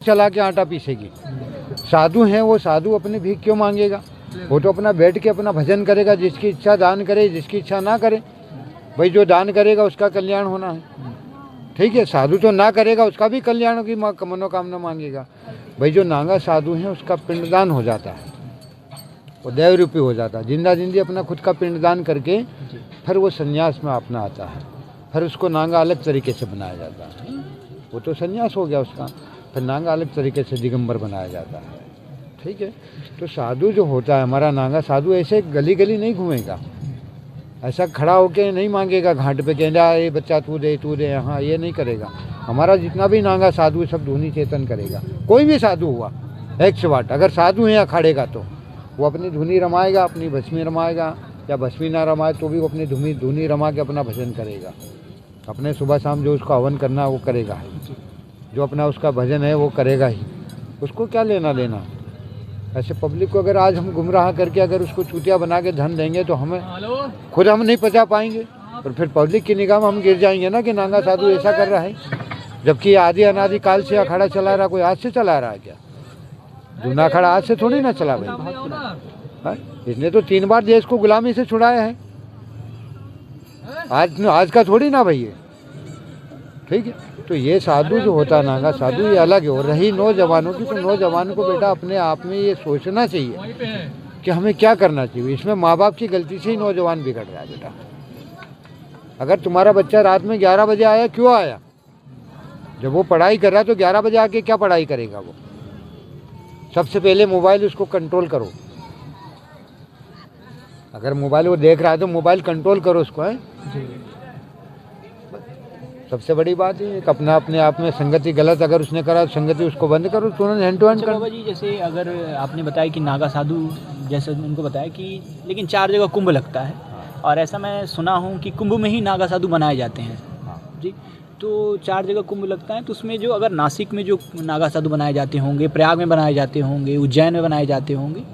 चला के आटा पीसेगी। साधु हैं वो साधु अपने भीख क्यों मांगेगा? वो तो अपना बैठ के अपना भजन करेगा। जिसकी इच्छा दान करे, जिसकी इच्छा ना करे। भाई जो दान करेगा उसका कल्याण होना है, ठीक है। साधु तो ना करेगा, उसका भी कल्याण की मनोकामना मांगेगा। भाई जो नांगा साधु है उसका पिंडदान हो जाता है, वो देव रूपी हो जाता है। जिंदा जिंदी अपना खुद का पिंडदान करके फिर वो संन्यास में अपना आता है। फिर उसको नांगा अलग तरीके से बनाया जाता है। वो तो संन्यास हो गया उसका, फिर नांगा अलग तरीके से दिगंबर बनाया जाता है, ठीक है। तो साधु जो होता है हमारा नांगा साधु ऐसे गली गली नहीं घूमेगा, ऐसा खड़ा होके नहीं मांगेगा घाट पे कहना ये बच्चा तू दे यहाँ, ये नहीं करेगा। हमारा जितना भी नांगा साधु सब धुनी चेतन करेगा। कोई भी साधु हुआ 108, अगर साधु है अखाड़े का तो वो अपनी धुनी रमाएगा, अपनी भस्मी रमाएगा, या भस्मी ना रमाए तो भी वो अपनी धुनी रमा के अपना भजन करेगा। अपने सुबह शाम जो उसको हवन करना है वो करेगा ही, जो अपना उसका भजन है वो करेगा ही। उसको क्या लेना देना। ऐसे पब्लिक को अगर आज हम गुमराह करके अगर उसको चूतिया बना के धन देंगे तो हमें खुद हम नहीं पचा पाएंगे, और फिर पब्लिक की निगाह में हम गिर जाएंगे ना कि नांगा साधु ऐसा कर रहा है। जबकि आदि अनादि काल से अखाड़ा चला रहा, कोई आज से चला रहा है क्या? जूना अखाड़ा आज से थोड़ी ना चला भाई। इसने तो 3 बार देश को गुलामी से छुड़ाया है, आज का थोड़ी ना भाई है, ठीक है। तो ये साधु जो होता है नांगा साधु ये अलग है। और रही नौजवानों की, तो नौजवानों को बेटा अपने आप में ये सोचना चाहिए कि हमें क्या करना चाहिए। इसमें माँ बाप की गलती से ही नौजवान बिगड़ रहा है बेटा। अगर तुम्हारा बच्चा रात में 11 बजे आया, क्यों आया? जब वो पढ़ाई कर रहा है तो 11 बजे आके क्या पढ़ाई करेगा वो? सबसे पहले मोबाइल उसको कंट्रोल करो। अगर मोबाइल वो देख रहा है तो मोबाइल कंट्रोल करो उसको, है सबसे बड़ी बात है। अपना अपने आप में संगति गलत अगर उसने करा तो संगति उसको बंद करो, तुरंत हैंड टू हैंड करो। बाबा जी जैसे अगर आपने बताया कि नागा साधु जैसे उनको बताया कि लेकिन 4 जगह कुंभ लगता है, और ऐसा मैं सुना हूँ कि कुंभ में ही नागा साधु बनाए जाते हैं जी। तो 4 जगह कुंभ लगता है, तो उसमें जो अगर नासिक में जो नागा साधु बनाए जाते होंगे, प्रयाग में बनाए जाते होंगे, उज्जैन में बनाए जाते होंगे,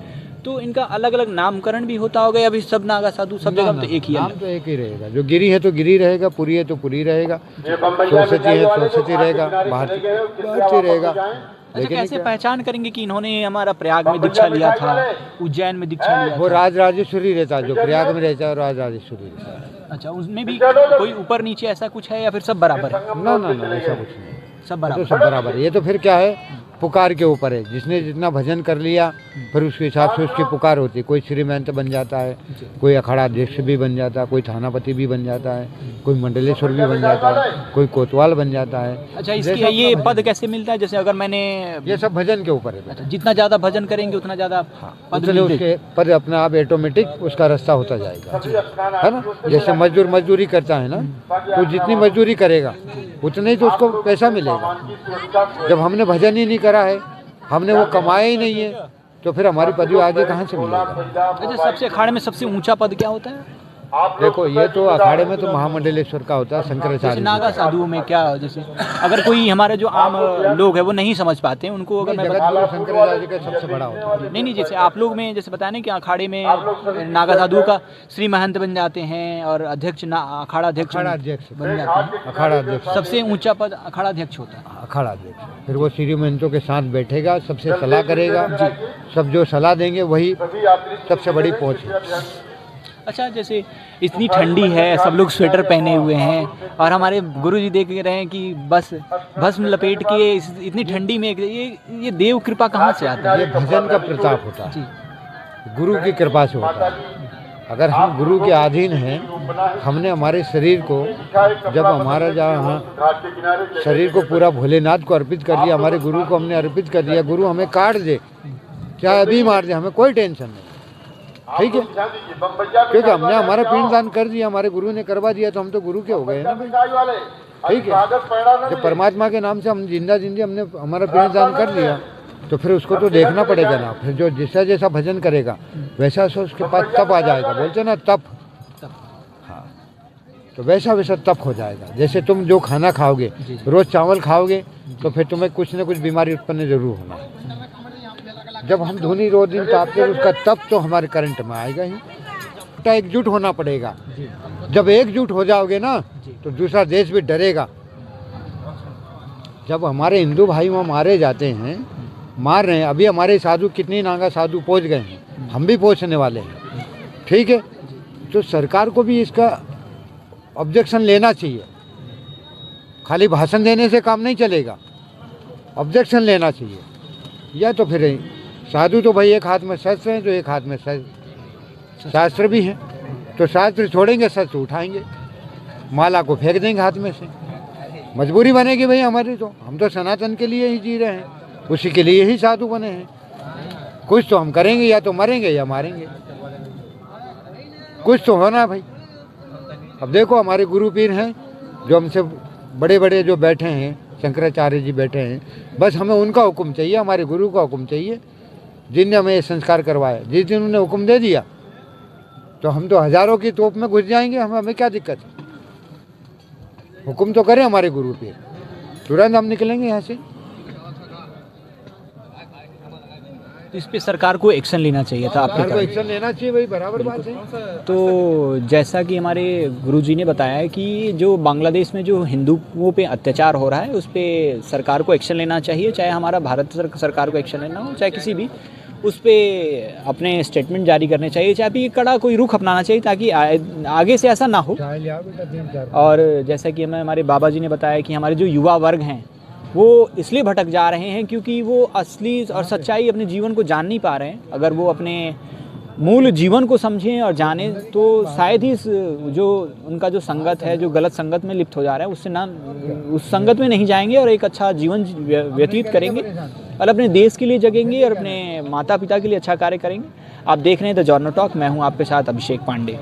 तो इनका अलग अलग नामकरण भी होता होगा या अभी सब नागा साधु सब जगह तो एक ही है? नाम तो एक ही रहेगा। जो गिरी है तो गिरी रहेगा, पुरी है तो पुरी रहेगा, सरस्वती है सरस्वती रहेगा, भारती रहेगा। अच्छा, कैसे पहचान करेंगे कि इन्होंने हमारा प्रयाग में दीक्षा लिया था, उज्जैन में दीक्षा लिया? वो राज राजेश्वरी रहता है, जो प्रयाग में रहता है राज राजेश्वरी रहता है। अच्छा, उसमें भी कोई ऊपर नीचे ऐसा कुछ है या फिर सब बराबर है? ना ऐसा कुछ नहीं, सब बराबर, तो सब बराबर है। ये तो फिर क्या है, पुकार के ऊपर है। जिसने जितना भजन कर लिया फिर उसके हिसाब से उसकी पुकार होती है। कोई श्रीमंत बन जाता है, कोई अखाड़ा अध्यक्ष भी बन जाता है, कोई थानापति भी बन जाता है, कोई मंडलेश्वर भी बन जाता है, कोई कोतवाल बन जाता है। अच्छा, इसकी ये पद कैसे मिलता है? जैसे अगर मैंने ये सब भजन के ऊपर है। अच्छा, जितना ज़्यादा भजन करेंगे उतना ज़्यादा पद उसके पद अपना आप ऑटोमेटिक उसका रास्ता होता जाएगा, है ना। जैसे मजदूर मजदूरी करता है ना, तो जितनी मजदूरी करेगा उतने ही तो उसको पैसा मिलेगा। जब हमने भजन ही नहीं करा है, हमने वो कमाया ही नहीं है, तो फिर हमारी पदवी आगे कहाँ से मिलेगा? अच्छा, सबसे अखाड़े में सबसे ऊंचा पद क्या होता है? देखो ये तो अखाड़े में तो महामंडलेश्वर का होता है, शंकराचार्य। नागा साधुओं में क्या, जैसे अगर कोई हमारे जो आम लोग है वो नहीं समझ पाते हैं उनको, अगर मैं शंकराचार्य का सबसे बड़ा होता है। नहीं, जैसे आप लोग में जैसे बताया ना कि अखाड़े में नागा साधुओं का श्री महंत बन जाते हैं और अध्यक्ष अखाड़ा अध्यक्ष बन जाते हैं। अखाड़ा अध्यक्ष सबसे ऊंचा पद अखाड़ा अध्यक्ष होता है। अखाड़ा अध्यक्ष फिर वो श्री महंतों के साथ बैठेगा, सबसे सलाह करेगा, सब जो सलाह देंगे वही सबसे बड़ी पहुंच है। अच्छा, जैसे इतनी ठंडी है, सब लोग स्वेटर पहने हुए हैं, और हमारे गुरुजी देख रहे हैं कि बस भस्म लपेट के इतनी ठंडी में ये देव कृपा कहाँ से आता है? ये भजन का प्रताप होता है, गुरु की कृपा से होता है। अगर हम गुरु के अधीन हैं, हमने हमारे शरीर को जब हमारा जहाँ शरीर को पूरा भोलेनाथ को अर्पित कर दिया, हमारे गुरु को हमने अर्पित कर दिया, गुरु हमें काट दे चाहे अभी मार दे, हमें कोई टेंशन नहीं, ठीक है। क्योंकि हमने हमारा पिंडदान कर दिया, हमारे गुरु ने करवा दिया, तो हम तो गुरु के हो गए ना भाई, ठीक है। जब परमात्मा के नाम से हम जिंदा जिंदगी हमने हमारा पिंडदान कर दिया, तो फिर उसको तो देखना पड़ेगा ना। फिर जो जैसा जैसा भजन करेगा वैसा उसके पास तप आ जाएगा, बोलते ना तप, हाँ, तो वैसा वैसा तप हो जाएगा। जैसे तुम जो खाना खाओगे, रोज चावल खाओगे, तो फिर तुम्हें कुछ न कुछ बीमारी उत्पन्न जरूर होना है। जब हम धुनी रोज दिन तापते हैं, उसका तप तो हमारे करंट में आएगा ही। एकजुट होना पड़ेगा। जब एकजुट हो जाओगे ना, तो दूसरा देश भी डरेगा। जब हमारे हिंदू भाई वहाँ मारे जाते हैं, मार रहे हैं, अभी हमारे साधु कितनी नागा साधु पहुँच गए हैं, हम भी पहुँचने वाले हैं, ठीक है। तो सरकार को भी इसका ऑब्जेक्शन लेना चाहिए, खाली भाषण देने से काम नहीं चलेगा, ऑब्जेक्शन लेना चाहिए। या तो फिर साधु तो भाई एक हाथ में शस्त्र हैं तो एक हाथ में शास्त्र भी हैं, तो शास्त्र छोड़ेंगे शस्त्र उठाएंगे, माला को फेंक देंगे हाथ में से, मजबूरी बनेगी भाई हमारी। तो हम तो सनातन के लिए ही जी रहे हैं, उसी के लिए ही साधु बने हैं। कुछ तो हम करेंगे, या तो मरेंगे या मारेंगे, कुछ तो होना है भाई। अब देखो हमारे गुरु पीर हैं जो हमसे बड़े बड़े जो बैठे हैं, शंकराचार्य जी बैठे हैं, बस हमें उनका हुक्म चाहिए, हमारे गुरु का हुक्म चाहिए, जिनने हमें ये संस्कार करवाया। जिस दिन उन्होंने हुक्म दे दिया तो हम तो हजारों की तोप में घुस जाएंगे, हमें क्या दिक्कत है। हुक्म तो करें हमारे गुरु पीर, तुरंत हम निकलेंगे यहाँ से। इस पे सरकार को एक्शन लेना चाहिए था, आपके सरकार को कारण। एक्शन लेना चाहिए भाई, बराबर बात है। तो जैसा कि हमारे गुरुजी ने बताया कि जो बांग्लादेश में जो हिंदुओं पे अत्याचार हो रहा है उस पे सरकार को एक्शन लेना चाहिए, चाहे हमारा भारत सरकार को एक्शन लेना हो, चाहे किसी भी, उस पे अपने स्टेटमेंट जारी करने चाहिए, चाहे भी कड़ा कोई रुख अपनाना चाहिए ताकि आगे से ऐसा ना हो। और जैसा कि हमें हमारे बाबा जी ने बताया कि हमारे जो युवा वर्ग हैं वो इसलिए भटक जा रहे हैं क्योंकि वो असली और सच्चाई अपने जीवन को जान नहीं पा रहे हैं। अगर वो अपने मूल जीवन को समझें और जानें तो शायद ही जो उनका जो संगत है, जो गलत संगत में लिप्त हो जा रहा है, उससे ना उस संगत में नहीं जाएंगे और एक अच्छा जीवन व्यतीत करेंगे और अपने देश के लिए जगेंगे और अपने माता पिता के लिए अच्छा कार्य करेंगे। आप देख रहे हैं द जॉर्नो टॉक, मैं हूँ आपके साथ अभिषेक पांडे।